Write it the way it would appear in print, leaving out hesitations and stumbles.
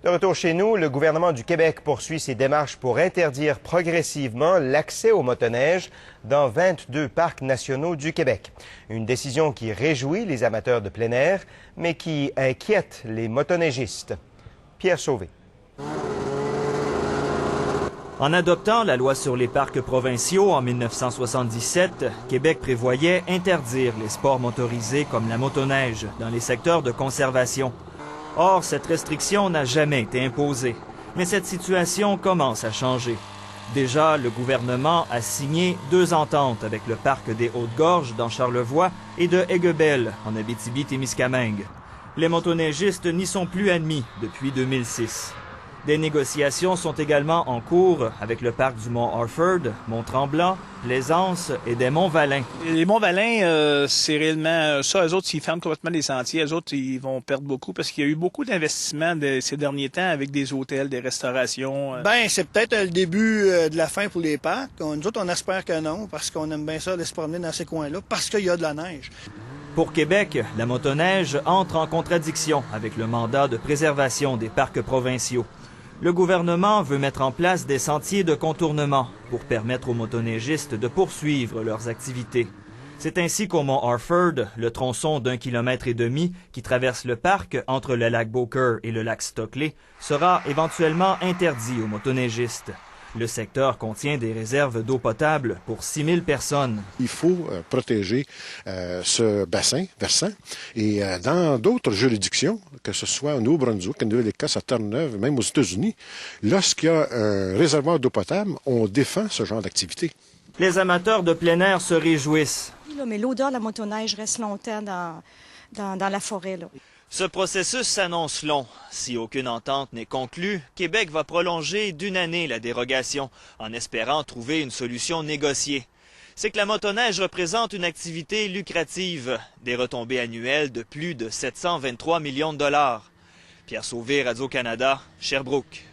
De retour chez nous, le gouvernement du Québec poursuit ses démarches pour interdire progressivement l'accès aux motoneiges dans 22 parcs nationaux du Québec. Une décision qui réjouit les amateurs de plein air, mais qui inquiète les motoneigistes. Pierre Sauvé. En adoptant la loi sur les parcs provinciaux en 1977, Québec prévoyait interdire les sports motorisés comme la motoneige dans les secteurs de conservation. Or, cette restriction n'a jamais été imposée. Mais cette situation commence à changer. Déjà, le gouvernement a signé 2 ententes avec le parc des Hautes-Gorges dans Charlevoix et de Aiguebelle en Abitibi-Témiscamingue. Les motoneigistes n'y sont plus admis depuis 2006. Des négociations sont également en cours avec le parc du Mont-Harford, Mont-Tremblant, Plaisance et des Monts-Valin. Les Monts-Valin, c'est réellement ça. Eux autres, s'ils ferment complètement les sentiers, eux autres, ils vont perdre beaucoup parce qu'il y a eu beaucoup d'investissements ces derniers temps avec des hôtels, des restaurations. C'est peut-être le début de la fin pour les parcs. Nous autres, on espère que non parce qu'on aime bien ça aller se promener dans ces coins-là parce qu'il y a de la neige. Pour Québec, la motoneige entre en contradiction avec le mandat de préservation des parcs provinciaux. Le gouvernement veut mettre en place des sentiers de contournement pour permettre aux motoneigistes de poursuivre leurs activités. C'est ainsi qu'au Mont-Harford, le tronçon d'1,5 km qui traverse le parc entre le lac Beaucourt et le lac Stockley sera éventuellement interdit aux motoneigistes. Le secteur contient des réserves d'eau potable pour 6 000 personnes. Il faut protéger ce bassin versant. Et dans d'autres juridictions, que ce soit au Nouveau-Brunswick, en Nouvelle-Écosse, à Terre-Neuve, même aux États-Unis, lorsqu'il y a un réservoir d'eau potable, on défend ce genre d'activité. Les amateurs de plein air se réjouissent. Mais l'odeur de la motoneige reste longtemps dans la forêt. Là. Ce processus s'annonce long. Si aucune entente n'est conclue, Québec va prolonger d'1 année la dérogation, en espérant trouver une solution négociée. C'est que la motoneige représente une activité lucrative, des retombées annuelles de plus de 723 millions de dollars. Pierre Sauvé, Radio-Canada, Sherbrooke.